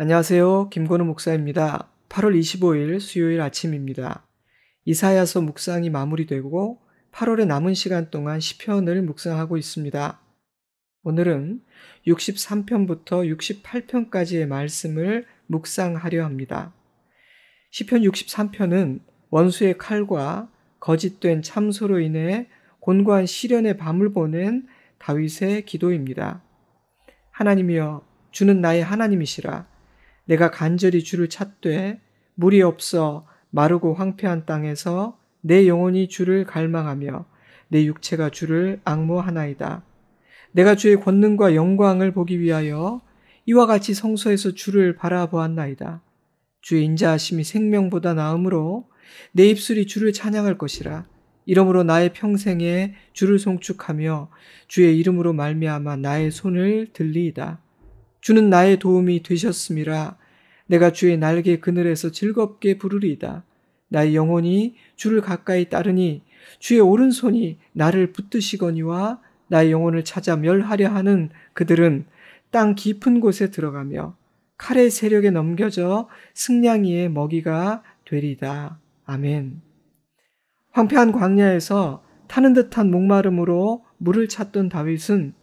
안녕하세요. 김건우 목사입니다. 8월 25일 수요일 아침입니다. 이사야서 묵상이 마무리되고 8월의 남은 시간 동안 시편을 묵상하고 있습니다. 오늘은 63편부터 68편까지의 말씀을 묵상하려 합니다. 시편 63편은 원수의 칼과 거짓된 참소로 인해 곤고한 시련의 밤을 보낸 다윗의 기도입니다. 하나님이여, 주는 나의 하나님이시라. 내가 간절히 주를 찾되 물이 없어 마르고 황폐한 땅에서 내 영혼이 주를 갈망하며 내 육체가 주를 앙모하나이다. 내가 주의 권능과 영광을 보기 위하여 이와 같이 성소에서 주를 바라보았나이다. 주의 인자하심이 생명보다 나으므로 내 입술이 주를 찬양할 것이라. 이러므로 나의 평생에 주를 송축하며 주의 이름으로 말미암아 나의 손을 들리이다. 주는 나의 도움이 되셨음이라. 내가 주의 날개 그늘에서 즐겁게 부르리이다. 나의 영혼이 주를 가까이 따르니 주의 오른손이 나를 붙드시거니와 나의 영혼을 찾아 멸하려 하는 그들은 땅 깊은 곳에 들어가며 칼의 세력에 넘겨져 승냥이의 먹이가 되리이다. 아멘. 황폐한 광야에서 타는 듯한 목마름으로 물을 찾던 다윗은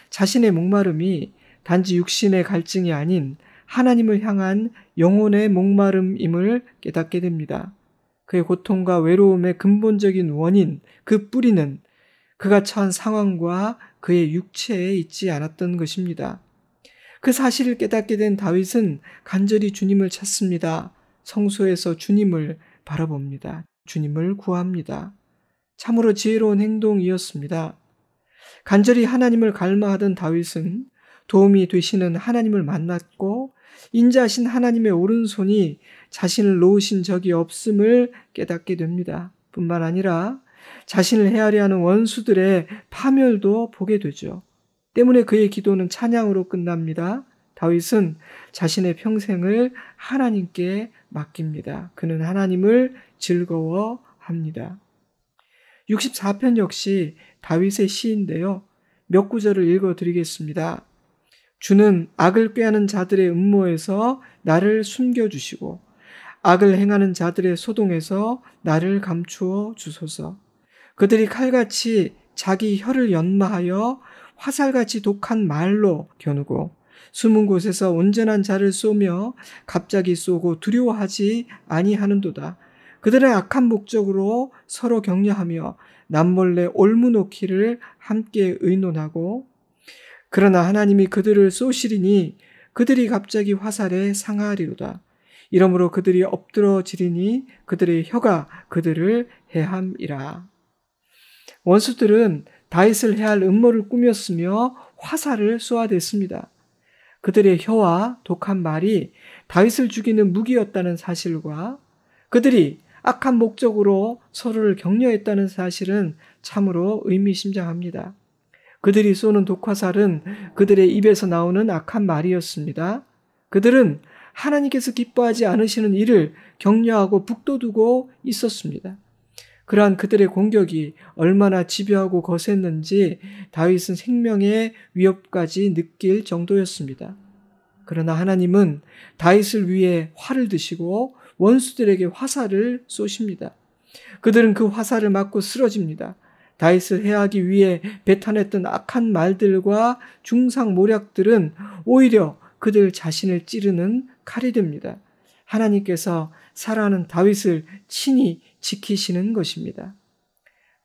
자신의 목마름이 단지 육신의 갈증이 아닌 하나님을 향한 영혼의 목마름임을 깨닫게 됩니다. 그의 고통과 외로움의 근본적인 원인, 그 뿌리는 그가 처한 상황과 그의 육체에 있지 않았던 것입니다. 그 사실을 깨닫게 된 다윗은 간절히 주님을 찾습니다. 성소에서 주님을 바라봅니다. 주님을 구합니다. 참으로 지혜로운 행동이었습니다. 간절히 하나님을 갈망하던 다윗은 도움이 되시는 하나님을 만났고 인자하신 하나님의 오른손이 자신을 놓으신 적이 없음을 깨닫게 됩니다. 뿐만 아니라 자신을 헤아려 하는 원수들의 파멸도 보게 되죠. 때문에 그의 기도는 찬양으로 끝납니다. 다윗은 자신의 평생을 하나님께 맡깁니다. 그는 하나님을 즐거워합니다. 64편 역시 다윗의 시인데요. 몇 구절을 읽어드리겠습니다. 주는 악을 꾀하는 자들의 음모에서 나를 숨겨주시고 악을 행하는 자들의 소동에서 나를 감추어 주소서. 그들이 칼같이 자기 혀를 연마하여 화살같이 독한 말로 겨누고 숨은 곳에서 온전한 자를 쏘며 갑자기 쏘고 두려워하지 아니하는도다. 그들은 악한 목적으로 서로 격려하며 남몰래 올무놓기를 함께 의논하고 그러나 하나님이 그들을 쏘시리니 그들이 갑자기 화살에 상하리로다. 이러므로 그들이 엎드러지리니 그들의 혀가 그들을 해함이라. 원수들은 다윗을 해할 음모를 꾸몄으며 화살을 쏘아댔습니다. 그들의 혀와 독한 말이 다윗을 죽이는 무기였다는 사실과 그들이 악한 목적으로 서로를 격려했다는 사실은 참으로 의미심장합니다. 그들이 쏘는 독화살은 그들의 입에서 나오는 악한 말이었습니다. 그들은 하나님께서 기뻐하지 않으시는 일을 격려하고 북돋우고 있었습니다. 그러한 그들의 공격이 얼마나 집요하고 거셌는지 다윗은 생명의 위협까지 느낄 정도였습니다. 그러나 하나님은 다윗을 위해 활을 드시고 원수들에게 화살을 쏘십니다. 그들은 그 화살을 맞고 쓰러집니다. 다윗을 해하기 위해 배탄했던 악한 말들과 중상 모략들은 오히려 그들 자신을 찌르는 칼이 됩니다. 하나님께서 살아가는 다윗을 친히 지키시는 것입니다.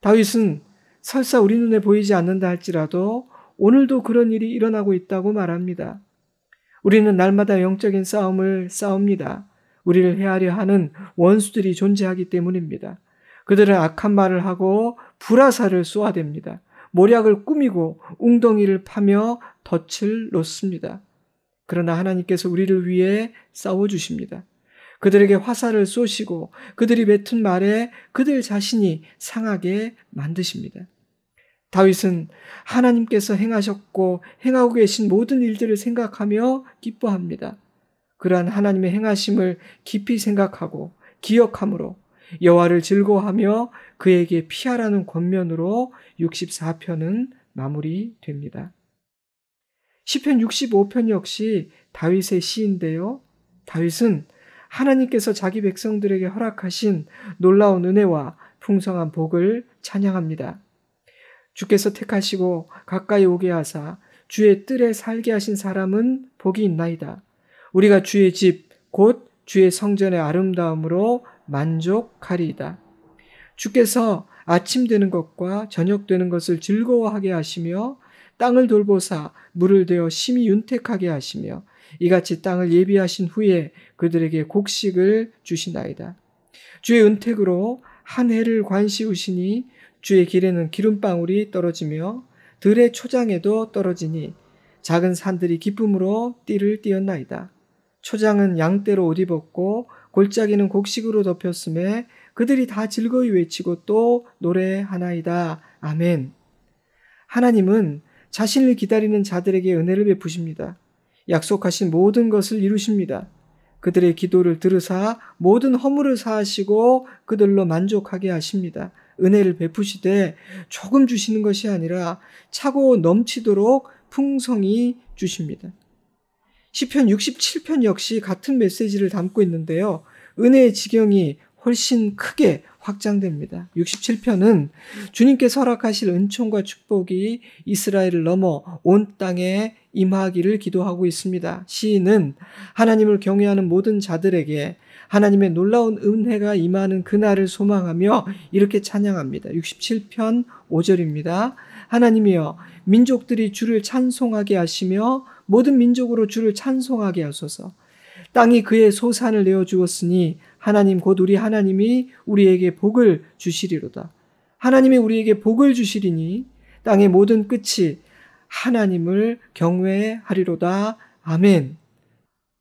다윗은 설사 우리 눈에 보이지 않는다 할지라도 오늘도 그런 일이 일어나고 있다고 말합니다. 우리는 날마다 영적인 싸움을 싸웁니다. 우리를 해하려 하는 원수들이 존재하기 때문입니다. 그들은 악한 말을 하고 불화살을 쏘아댑니다. 모략을 꾸미고 웅덩이를 파며 덫을 놓습니다. 그러나 하나님께서 우리를 위해 싸워주십니다. 그들에게 화살을 쏘시고 그들이 뱉은 말에 그들 자신이 상하게 만드십니다. 다윗은 하나님께서 행하셨고 행하고 계신 모든 일들을 생각하며 기뻐합니다. 그러한 하나님의 행하심을 깊이 생각하고 기억함으로 여호와를 즐거워하며 그에게 피하라는 권면으로 64편은 마무리됩니다. 시편 65편 역시 다윗의 시인데요. 다윗은 하나님께서 자기 백성들에게 허락하신 놀라운 은혜와 풍성한 복을 찬양합니다. 주께서 택하시고 가까이 오게 하사 주의 뜰에 살게 하신 사람은 복이 있나이다. 우리가 주의 집 곧 주의 성전의 아름다움으로 만족하리이다. 주께서 아침 되는 것과 저녁 되는 것을 즐거워하게 하시며 땅을 돌보사 물을 대어 심히 윤택하게 하시며 이같이 땅을 예비하신 후에 그들에게 곡식을 주시나이다. 주의 은택으로 한 해를 관시우시니 주의 길에는 기름방울이 떨어지며 들의 초장에도 떨어지니 작은 산들이 기쁨으로 띠를 띄었나이다. 초장은 양떼로 옷 입었고 골짜기는 곡식으로 덮였음에 그들이 다 즐거이 외치고 또 노래하나이다. 아멘. 하나님은 자신을 기다리는 자들에게 은혜를 베푸십니다. 약속하신 모든 것을 이루십니다. 그들의 기도를 들으사 모든 허물을 사하시고 그들로 만족하게 하십니다. 은혜를 베푸시되 조금 주시는 것이 아니라 차고 넘치도록 풍성히 주십니다. 시편 67편 역시 같은 메시지를 담고 있는데요. 은혜의 지경이 훨씬 크게 확장됩니다. 67편은 주님께서 허락하실 은총과 축복이 이스라엘을 넘어 온 땅에 임하기를 기도하고 있습니다. 시인은 하나님을 경외하는 모든 자들에게 하나님의 놀라운 은혜가 임하는 그날을 소망하며 이렇게 찬양합니다. 67편 5절입니다. 하나님이여 민족들이 주를 찬송하게 하시며 모든 민족으로 주를 찬송하게 하소서. 땅이 그의 소산을 내어주었으니 하나님 곧 우리 하나님이 우리에게 복을 주시리로다. 하나님이 우리에게 복을 주시리니 땅의 모든 끝이 하나님을 경외하리로다. 아멘.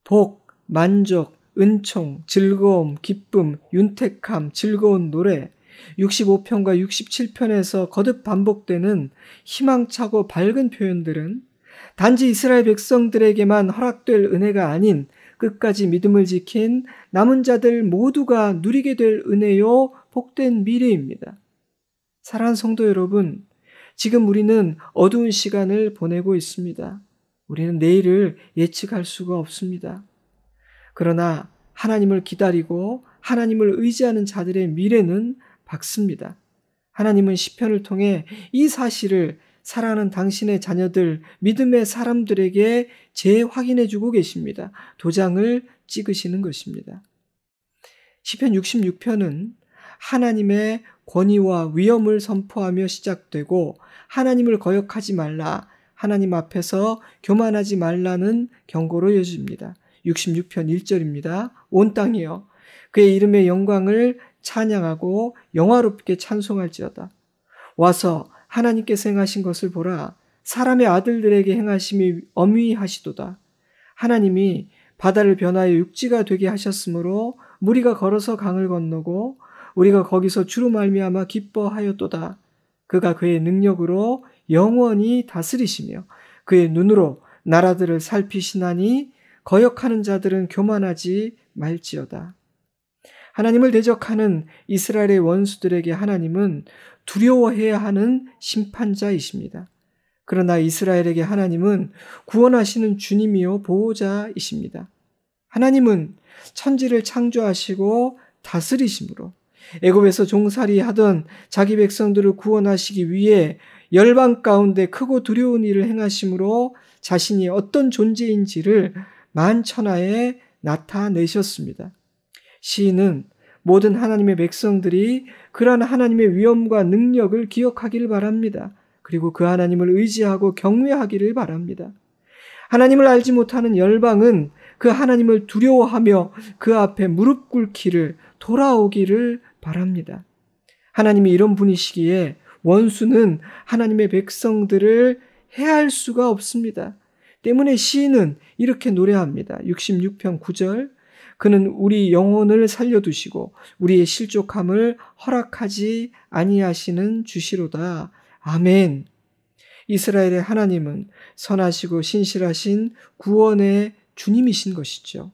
복, 만족, 은총, 즐거움, 기쁨, 윤택함, 즐거운 노래 65편과 67편에서 거듭 반복되는 희망차고 밝은 표현들은 단지 이스라엘 백성들에게만 허락될 은혜가 아닌 끝까지 믿음을 지킨 남은 자들 모두가 누리게 될 은혜요 복된 미래입니다. 사랑하는 성도 여러분, 지금 우리는 어두운 시간을 보내고 있습니다. 우리는 내일을 예측할 수가 없습니다. 그러나 하나님을 기다리고 하나님을 의지하는 자들의 미래는 밝습니다. 하나님은 시편을 통해 이 사실을 사랑하는 당신의 자녀들, 믿음의 사람들에게 재확인해 주고 계십니다. 도장을 찍으시는 것입니다. 시편 66편은 하나님의 권위와 위엄을 선포하며 시작되고 하나님을 거역하지 말라, 하나님 앞에서 교만하지 말라는 경고로 이어집니다. 66편 1절입니다. 온 땅이여 그의 이름의 영광을 찬양하고 영화롭게 찬송할지어다. 와서 하나님께서 행하신 것을 보라. 사람의 아들들에게 행하심이 어미하시도다. 하나님이 바다를 변하여 육지가 되게 하셨으므로 무리가 걸어서 강을 건너고 우리가 거기서 주로 말미암아 기뻐하였도다. 그가 그의 능력으로 영원히 다스리시며 그의 눈으로 나라들을 살피시나니 거역하는 자들은 교만하지 말지어다. 하나님을 대적하는 이스라엘의 원수들에게 하나님은 두려워해야 하는 심판자이십니다. 그러나 이스라엘에게 하나님은 구원하시는 주님이요 보호자이십니다. 하나님은 천지를 창조하시고 다스리심으로 애굽에서 종살이 하던 자기 백성들을 구원하시기 위해 열방 가운데 크고 두려운 일을 행하심으로 자신이 어떤 존재인지를 만천하에 나타내셨습니다. 시인은 모든 하나님의 백성들이 그러한 하나님의 위엄과 능력을 기억하기를 바랍니다. 그리고 그 하나님을 의지하고 경외하기를 바랍니다. 하나님을 알지 못하는 열방은 그 하나님을 두려워하며 그 앞에 무릎 꿇기를 돌아오기를 바랍니다. 하나님이 이런 분이시기에 원수는 하나님의 백성들을 해할 수가 없습니다. 때문에 시인은 이렇게 노래합니다. 66편 9절 그는 우리 영혼을 살려두시고 우리의 실족함을 허락하지 아니하시는 주시로다. 아멘. 이스라엘의 하나님은 선하시고 신실하신 구원의 주님이신 것이죠.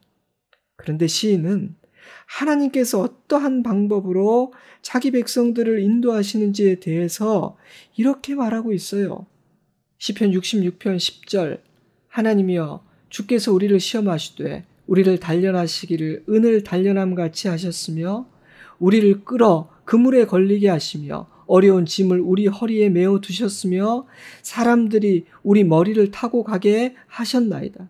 그런데 시인은 하나님께서 어떠한 방법으로 자기 백성들을 인도하시는지에 대해서 이렇게 말하고 있어요. 시편 66편 10절 하나님이여 주께서 우리를 시험하시되 우리를 단련하시기를 은을 단련함 같이 하셨으며 우리를 끌어 그물에 걸리게 하시며 어려운 짐을 우리 허리에 메어 두셨으며 사람들이 우리 머리를 타고 가게 하셨나이다.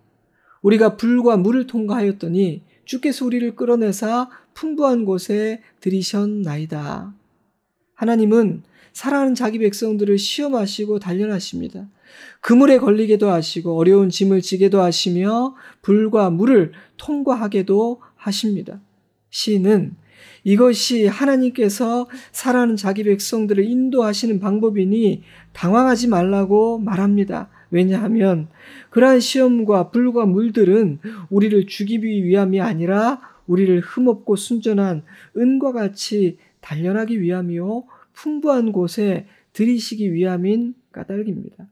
우리가 불과 물을 통과하였더니 주께서 우리를 끌어내사 풍부한 곳에 들이셨나이다. 하나님은 사랑하는 자기 백성들을 시험하시고 단련하십니다. 그물에 걸리게도 하시고 어려운 짐을 지게도 하시며 불과 물을 통과하게도 하십니다. 시인은 이것이 하나님께서 사랑하는 자기 백성들을 인도하시는 방법이니 당황하지 말라고 말합니다. 왜냐하면 그러한 시험과 불과 물들은 우리를 죽이기 위함이 아니라 우리를 흠없고 순전한 은과 같이 단련하기 위함이요 풍부한 곳에 들이시기 위함인 까닭입니다.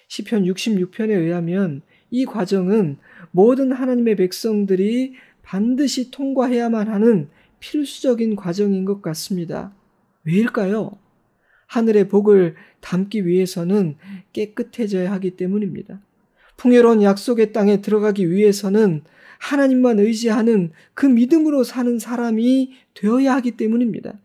시편 66편에 의하면 이 과정은 모든 하나님의 백성들이 반드시 통과해야만 하는 필수적인 과정인 것 같습니다. 왜일까요? 하늘의 복을 담기 위해서는 깨끗해져야 하기 때문입니다. 풍요로운 약속의 땅에 들어가기 위해서는 하나님만 의지하는 그 믿음으로 사는 사람이 되어야 하기 때문입니다.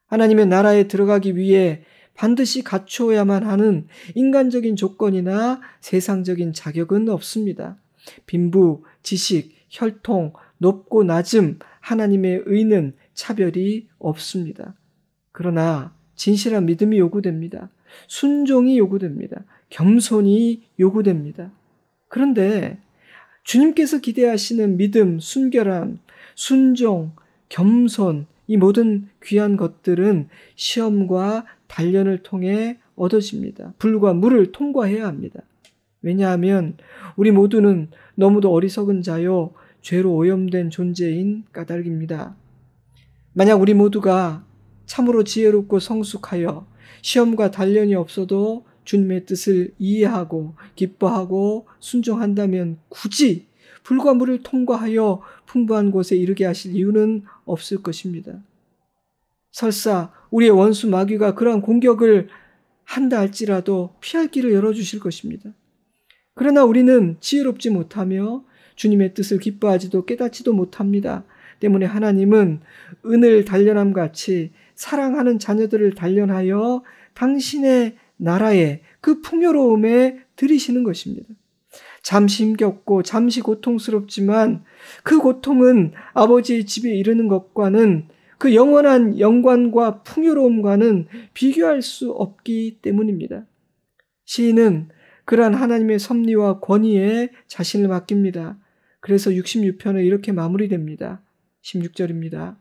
하나님의 나라에 들어가기 위해 반드시 갖추어야만 하는 인간적인 조건이나 세상적인 자격은 없습니다. 빈부, 지식, 혈통, 높고 낮음, 하나님의 의는 차별이 없습니다. 그러나 진실한 믿음이 요구됩니다. 순종이 요구됩니다. 겸손이 요구됩니다. 그런데 주님께서 기대하시는 믿음, 순결함, 순종, 겸손, 이 모든 귀한 것들은 시험과 단련을 통해 얻어집니다. 불과 물을 통과해야 합니다. 왜냐하면 우리 모두는 너무도 어리석은 자요 죄로 오염된 존재인 까닭입니다. 만약 우리 모두가 참으로 지혜롭고 성숙하여 시험과 단련이 없어도 주님의 뜻을 이해하고 기뻐하고 순종한다면 굳이 불과 물을 통과하여 풍부한 곳에 이르게 하실 이유는 없을 것입니다. 설사 우리의 원수 마귀가 그러한 공격을 한다 할지라도 피할 길을 열어주실 것입니다. 그러나 우리는 지혜롭지 못하며 주님의 뜻을 기뻐하지도 깨닫지도 못합니다. 때문에 하나님은 은을 단련함 같이 사랑하는 자녀들을 단련하여 당신의 나라에 그 풍요로움에 들이시는 것입니다. 잠시 힘겹고 잠시 고통스럽지만 그 고통은 아버지의 집에 이르는 것과는 그 영원한 영광과 풍요로움과는 비교할 수 없기 때문입니다. 시인은 그러한 하나님의 섭리와 권위에 자신을 맡깁니다. 그래서 66편은 이렇게 마무리됩니다. 16절입니다.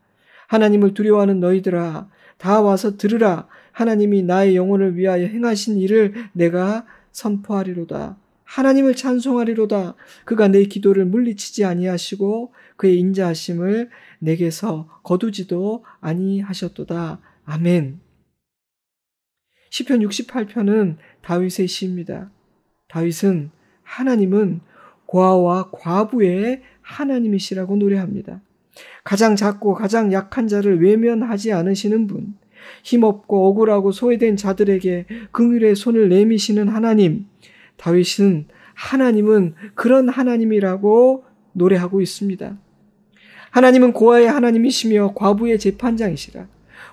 하나님을 두려워하는 너희들아 다 와서 들으라. 하나님이 나의 영혼을 위하여 행하신 일을 내가 선포하리로다. 하나님을 찬송하리로다. 그가 내 기도를 물리치지 아니하시고 그의 인자하심을 내게서 거두지도 아니하셨도다. 아멘. 시편 68편은 다윗의 시입니다. 다윗은 하나님은 고아와 과부의 하나님이시라고 노래합니다. 가장 작고 가장 약한 자를 외면하지 않으시는 분, 힘없고 억울하고 소외된 자들에게 긍휼의 손을 내미시는 하나님, 다윗은 하나님은 그런 하나님이라고 노래하고 있습니다. 하나님은 고아의 하나님이시며 과부의 재판장이시라.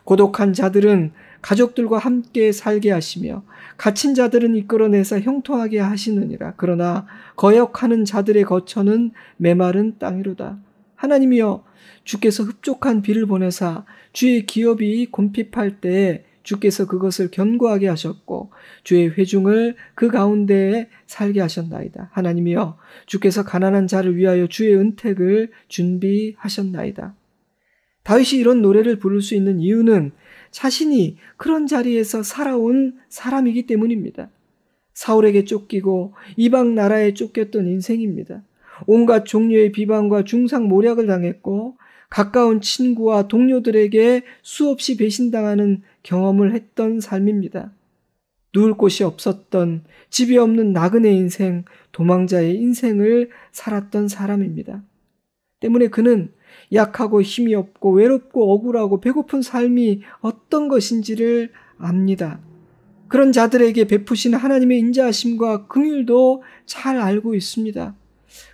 고독한 자들은 가족들과 함께 살게 하시며 갇힌 자들은 이끌어내서 형통하게 하시느니라. 그러나 거역하는 자들의 거처는 메마른 땅이로다. 하나님이여 주께서 흡족한 비를 보내사 주의 기업이 곰핍할 때에 주께서 그것을 견고하게 하셨고 주의 회중을 그 가운데에 살게 하셨나이다. 하나님이여 주께서 가난한 자를 위하여 주의 은택을 준비하셨나이다. 다윗이 이런 노래를 부를 수 있는 이유는 자신이 그런 자리에서 살아온 사람이기 때문입니다. 사울에게 쫓기고 이방 나라에 쫓겼던 인생입니다. 온갖 종류의 비방과 중상모략을 당했고 가까운 친구와 동료들에게 수없이 배신당하는 경험을 했던 삶입니다. 누울 곳이 없었던 집이 없는 나그네 인생, 도망자의 인생을 살았던 사람입니다. 때문에 그는 약하고 힘이 없고 외롭고 억울하고 배고픈 삶이 어떤 것인지를 압니다. 그런 자들에게 베푸시는 하나님의 인자하심과 긍휼도 잘 알고 있습니다.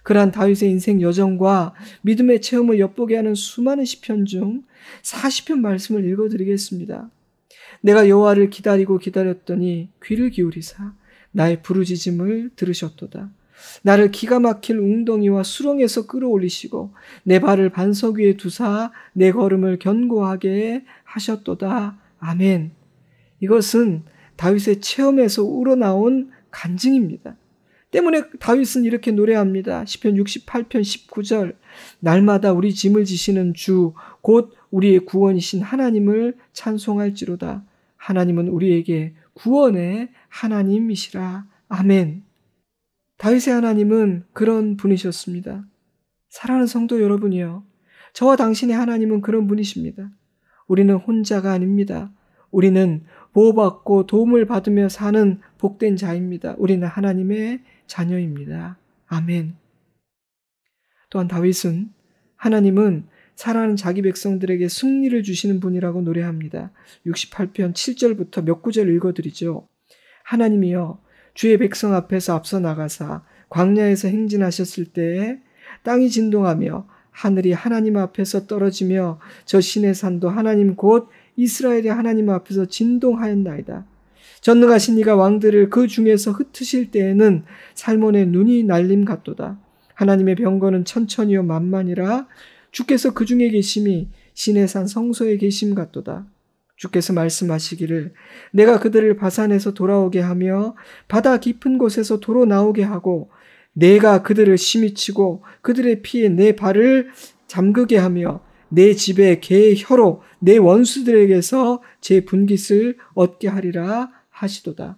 그러한 다윗의 인생 여정과 믿음의 체험을 엿보게 하는 수많은 시편 중 40편 말씀을 읽어드리겠습니다. 내가 여호와를 기다리고 기다렸더니 귀를 기울이사 나의 부르짖음을 들으셨도다. 나를 기가 막힐 웅덩이와 수렁에서 끌어올리시고 내 발을 반석 위에 두사 내 걸음을 견고하게 하셨도다. 아멘. 이것은 다윗의 체험에서 우러나온 간증입니다. 때문에 다윗은 이렇게 노래합니다. 시편 68편 19절 날마다 우리 짐을 지시는 주 곧 우리의 구원이신 하나님을 찬송할지로다. 하나님은 우리에게 구원의 하나님이시라. 아멘. 다윗의 하나님은 그런 분이셨습니다. 사랑하는 성도 여러분이요. 저와 당신의 하나님은 그런 분이십니다. 우리는 혼자가 아닙니다. 우리는 보호받고 도움을 받으며 사는 복된 자입니다. 우리는 하나님의 자녀입니다. 아멘. 또한 다윗은 하나님은 사랑하는 자기 백성들에게 승리를 주시는 분이라고 노래합니다. 68편 7절부터 몇 구절 읽어드리죠. 하나님이여 주의 백성 앞에서 앞서 나가사 광야에서 행진하셨을 때에 땅이 진동하며 하늘이 하나님 앞에서 떨어지며 저 시내 산도 하나님 곧 이스라엘의 하나님 앞에서 진동하였나이다. 전능하신 이가 왕들을 그 중에서 흩으실 때에는 살몬의 눈이 날림 같도다. 하나님의 병거는 천천히요 만만이라 주께서 그 중에 계심이 시내산 성소에 계심 같도다. 주께서 말씀하시기를 내가 그들을 바산에서 돌아오게 하며 바다 깊은 곳에서 도로 나오게 하고 내가 그들을 심히 치고 그들의 피에 내 발을 잠그게 하며 내 집에 개의 혀로 내 원수들에게서 제 분깃을 얻게 하리라 하시도다.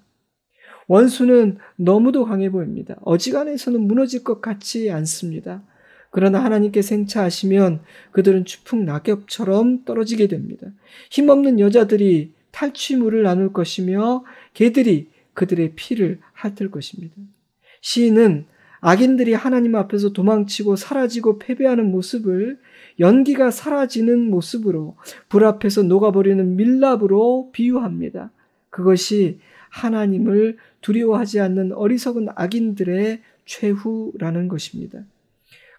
원수는 너무도 강해 보입니다. 어지간해서는 무너질 것 같지 않습니다. 그러나 하나님께 생차하시면 그들은 추풍 낙엽처럼 떨어지게 됩니다. 힘없는 여자들이 탈취물을 나눌 것이며 개들이 그들의 피를 핥을 것입니다. 시인은 악인들이 하나님 앞에서 도망치고 사라지고 패배하는 모습을 연기가 사라지는 모습으로 불 앞에서 녹아버리는 밀랍으로 비유합니다. 그것이 하나님을 두려워하지 않는 어리석은 악인들의 최후라는 것입니다.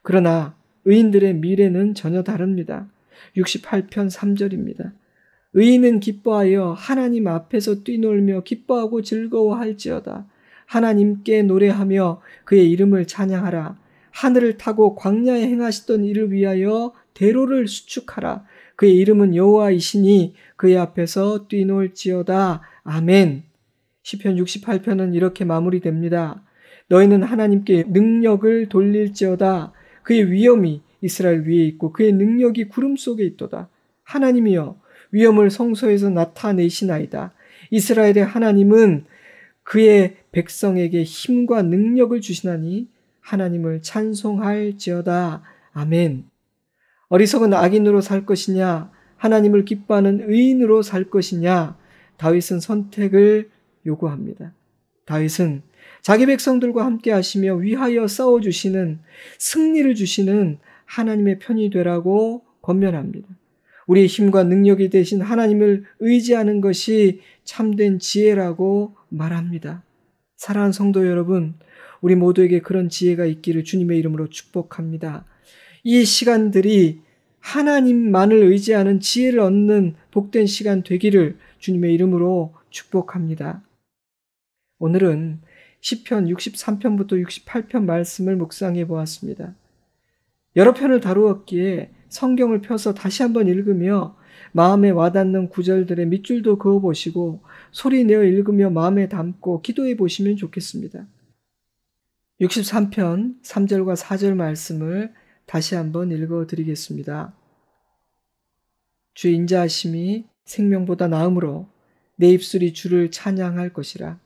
그러나 의인들의 미래는 전혀 다릅니다. 68편 3절입니다. 의인은 기뻐하여 하나님 앞에서 뛰놀며 기뻐하고 즐거워할지어다. 하나님께 노래하며 그의 이름을 찬양하라. 하늘을 타고 광야에 행하시던 이를 위하여 대로를 수축하라. 그의 이름은 여호와이시니 그의 앞에서 뛰놀지어다. 아멘. 시편 68편은 이렇게 마무리됩니다. 너희는 하나님께 능력을 돌릴지어다. 그의 위엄이 이스라엘 위에 있고 그의 능력이 구름 속에 있도다. 하나님이여 위엄을 성소에서 나타내시나이다. 이스라엘의 하나님은 그의 백성에게 힘과 능력을 주시나니 하나님을 찬송할지어다. 아멘. 어리석은 악인으로 살 것이냐 하나님을 기뻐하는 의인으로 살 것이냐 다윗은 선택을 요구합니다. 다윗은 자기 백성들과 함께 하시며 위하여 싸워주시는 승리를 주시는 하나님의 편이 되라고 권면합니다. 우리의 힘과 능력이 되신 하나님을 의지하는 것이 참된 지혜라고 말합니다. 사랑하는 성도 여러분, 우리 모두에게 그런 지혜가 있기를 주님의 이름으로 축복합니다. 이 시간들이 하나님만을 의지하는 지혜를 얻는 복된 시간 되기를 주님의 이름으로 축복합니다. 오늘은 시편 63편부터 68편 말씀을 묵상해 보았습니다. 여러 편을 다루었기에 성경을 펴서 다시 한번 읽으며 마음에 와닿는 구절들의 밑줄도 그어보시고 소리 내어 읽으며 마음에 담고 기도해 보시면 좋겠습니다. 63편 3절과 4절 말씀을 다시 한번 읽어드리겠습니다. 주의 인자하심이 생명보다 나음으로 내 입술이 주를 찬양할 것이라.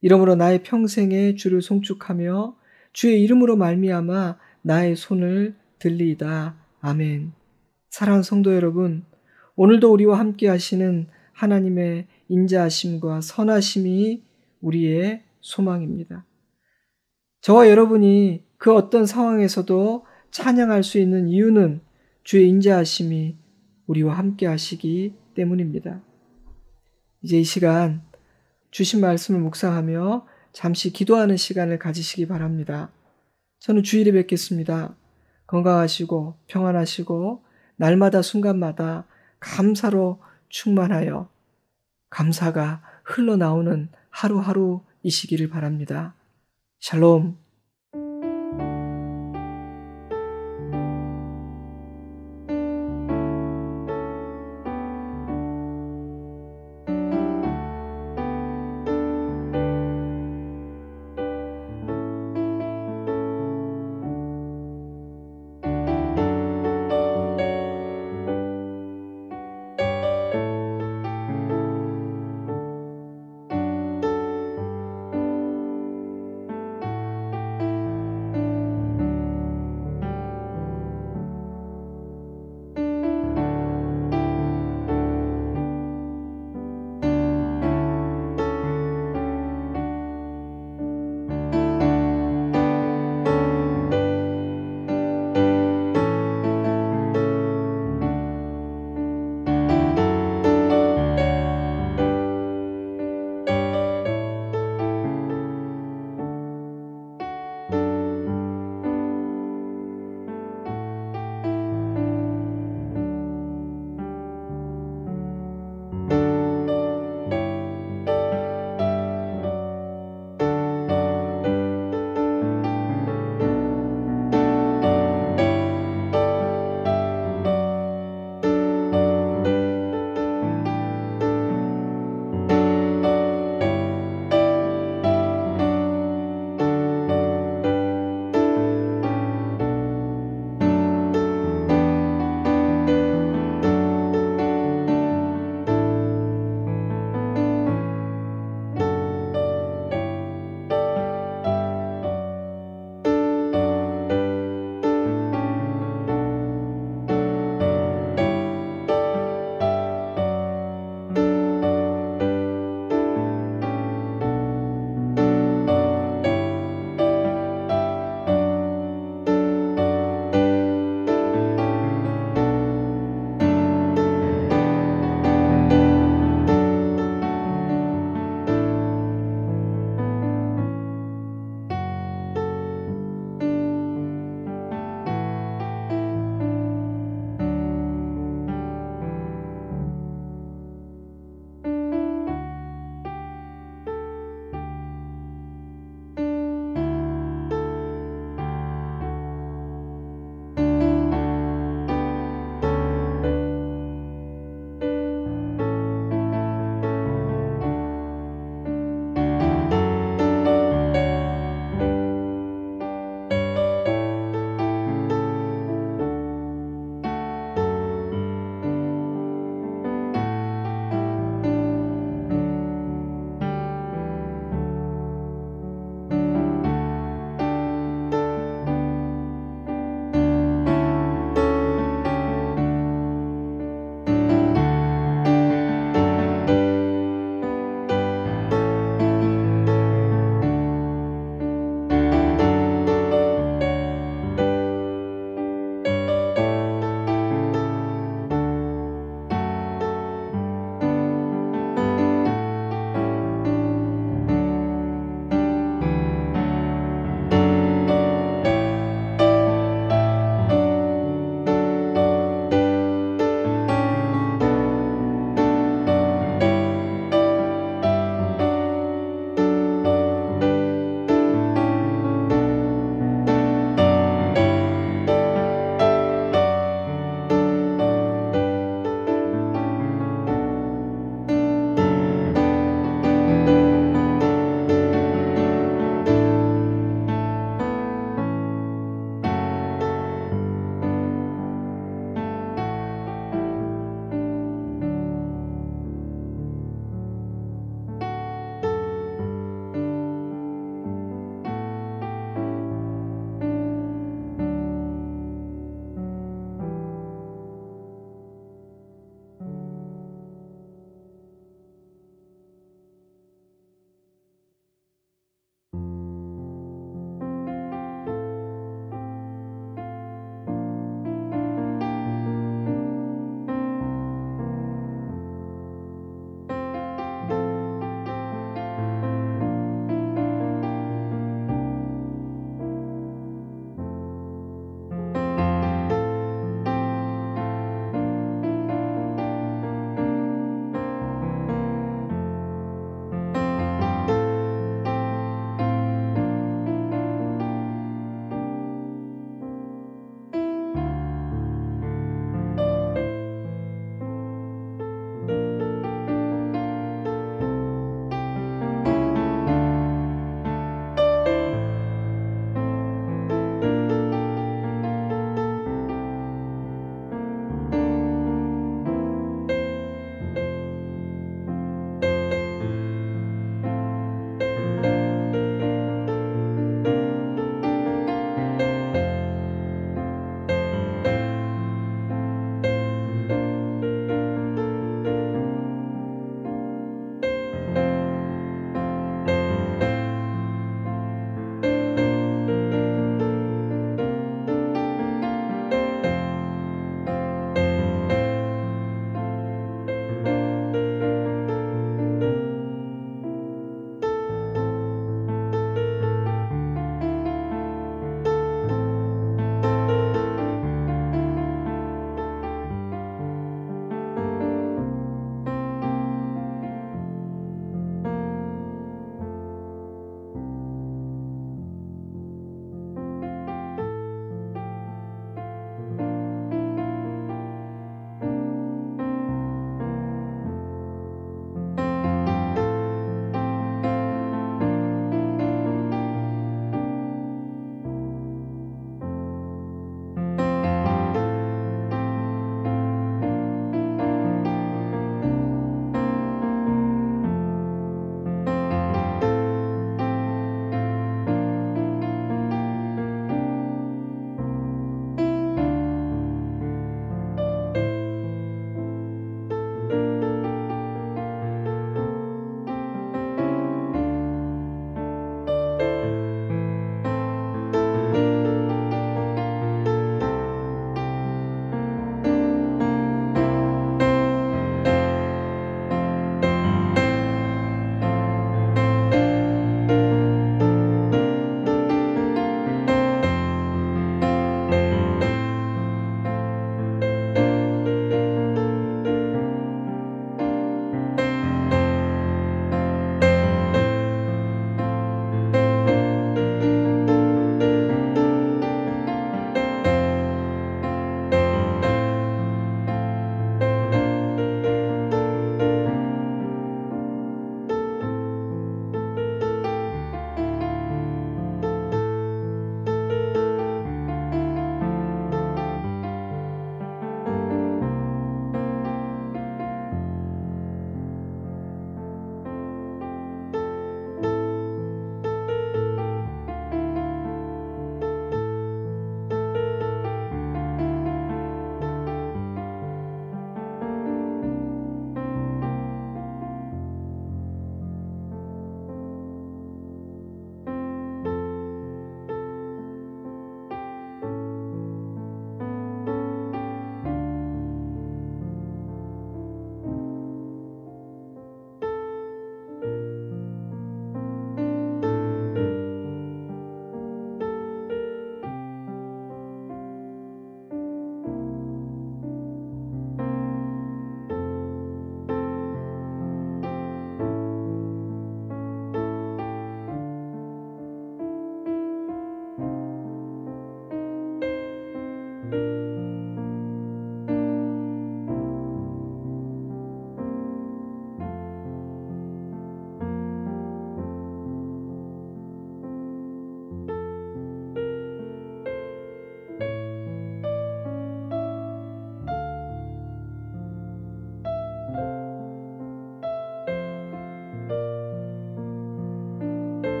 이러므로 나의 평생에 주를 송축하며 주의 이름으로 말미암아 나의 손을 들리이다. 아멘. 사랑하는 성도 여러분, 오늘도 우리와 함께 하시는 하나님의 인자하심과 선하심이 우리의 소망입니다. 저와 여러분이 그 어떤 상황에서도 찬양할 수 있는 이유는 주의 인자하심이 우리와 함께 하시기 때문입니다. 이제 이 시간 주신 말씀을 묵상하며 잠시 기도하는 시간을 가지시기 바랍니다. 저는 주일에 뵙겠습니다. 건강하시고 평안하시고 날마다 순간마다 감사로 충만하여 감사가 흘러나오는 하루하루이시기를 바랍니다. 샬롬.